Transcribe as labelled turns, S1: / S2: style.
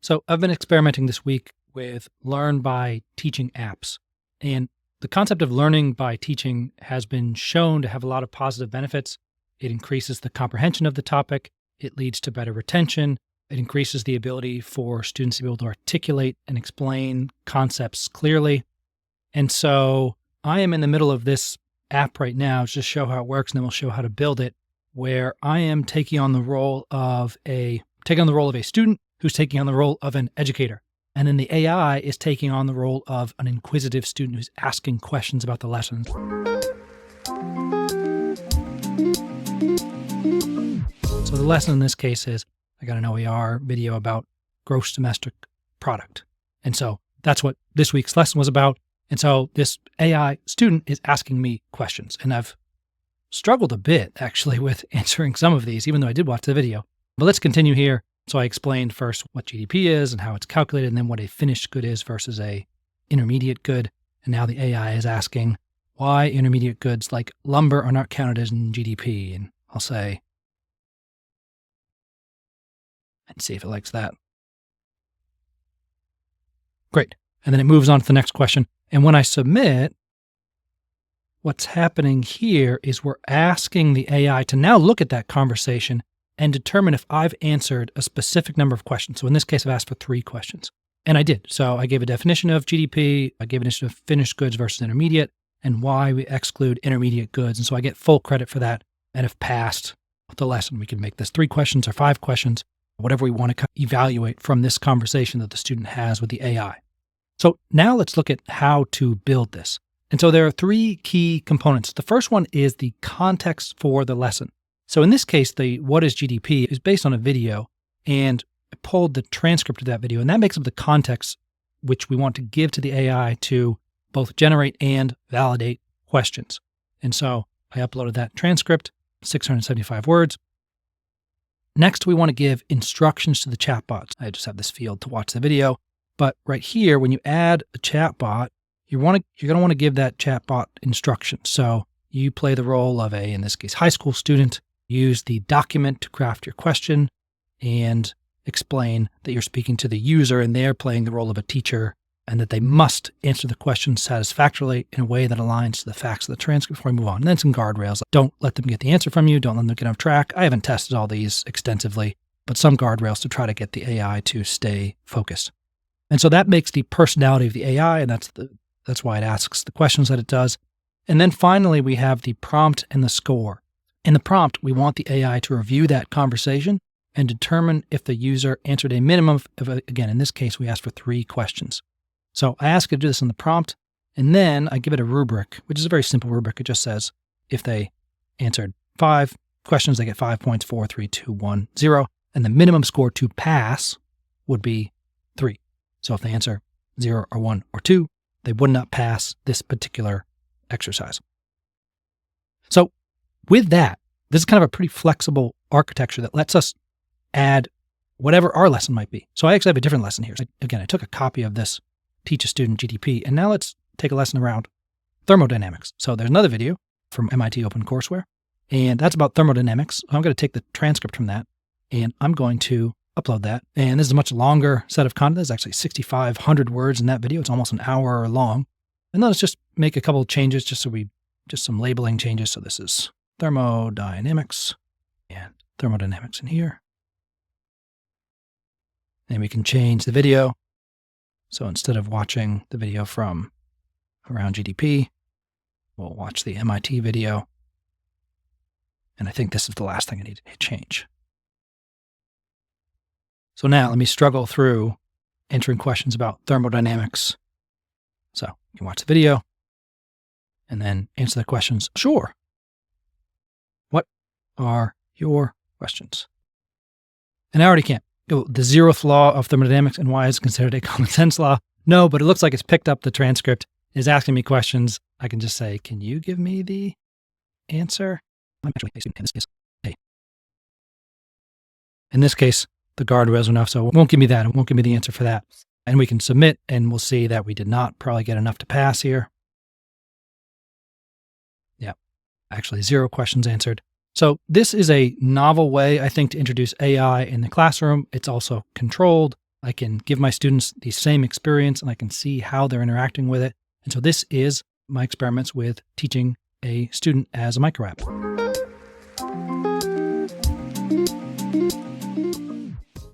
S1: So I've been experimenting this week with learn by teaching apps. And the concept of learning by teaching has been shown to have a lot of positive benefits. It increases the comprehension of the topic. It leads to better retention. It increases the ability for students to be able to articulate and explain concepts clearly. And so I am in the middle of this app right now to just show how it works, and then we'll show how to build it, where I am taking on the role of a student who's taking on the role of an educator. And then the AI is taking on the role of an inquisitive student who's asking questions about the lessons. So the lesson in this case is, I got an OER video about gross domestic product. And so that's what this week's lesson was about. And so this AI student is asking me questions. And I've struggled a bit, actually, with answering some of these, even though I did watch the video. But let's continue here. So I explained first what GDP is and how it's calculated, and then what a finished good is versus a intermediate good. And now the AI is asking why intermediate goods like lumber are not counted as in GDP. And I'll say, and see if it likes that. Great. And then it moves on to the next question. And when I submit, what's happening here is we're asking the AI to now look at that conversation and determine if I've answered a specific number of questions. So in this case, I've asked for 3 questions. And I did. So I gave a definition of GDP, I gave a definition of finished goods versus intermediate, and why we exclude intermediate goods. And so I get full credit for that. And if passed the lesson, we can make this 3 questions or 5 questions, whatever we want to evaluate from this conversation that the student has with the AI. So now let's look at how to build this. And so there are 3 key components. The first one is the context for the lesson. So in this case, the what is GDP is based on a video, and I pulled the transcript of that video, and that makes up the context which we want to give to the AI to both generate and validate questions. And so I uploaded that transcript, 675 words. Next, we want to give instructions to the chatbots. I just have this field to watch the video, but right here, when you add a chatbot, you're going to want to give that chatbot instructions. So you play the role of in this case, high school student. Use the document to craft your question and explain that you're speaking to the user and they're playing the role of a teacher, and that they must answer the question satisfactorily in a way that aligns to the facts of the transcript before we move on. And then some guardrails. Don't let them get the answer from you. Don't let them get off track. I haven't tested all these extensively, but some guardrails to try to get the AI to stay focused. And so that makes the personality of the AI, and that's why it asks the questions that it does. And then finally, we have the prompt and the score. In the prompt, we want the AI to review that conversation and determine if the user answered a minimum of, again, in this case, we asked for 3 questions. So I ask it to do this in the prompt, and then I give it a rubric, which is a very simple rubric. It just says if they answered 5 questions, they get 5 points, 4, 3, 2, 1, 0. And the minimum score to pass would be 3. So if they answer 0 or 1 or 2, they would not pass this particular exercise. So with that, this is kind of a pretty flexible architecture that lets us add whatever our lesson might be. So I actually have a different lesson here. So again, I took a copy of this Teach a Student GDP, and now let's take a lesson around thermodynamics. So there's another video from MIT OpenCourseWare, and that's about thermodynamics. I'm going to take the transcript from that, and I'm going to upload that. And this is a much longer set of content. There's actually 6,500 words in that video. It's almost an hour long. And then let's just make a couple of changes just some labeling changes. So this is thermodynamics and thermodynamics in here. And we can change the video. So instead of watching the video from around GDP, we'll watch the MIT video. And I think this is the last thing I need to hit change. So now let me struggle through answering questions about thermodynamics. So you can watch the video and then answer the questions. Sure. What are your questions? And I already can't. The 0th law of thermodynamics and why it's considered a common sense law. No, but it looks like it's picked up the transcript, is asking me questions. I can just say, can you give me the answer? I'm actually in this case, A. In this case, the guardrails are enough, so it won't give me that. It won't give me the answer for that. And we can submit, and we'll see that we did not probably get enough to pass here. Yeah, actually 0 questions answered. So this is a novel way, I think, to introduce AI in the classroom. It's also controlled. I can give my students the same experience and I can see how they're interacting with it. And so this is my experiments with teaching a student as a microapp.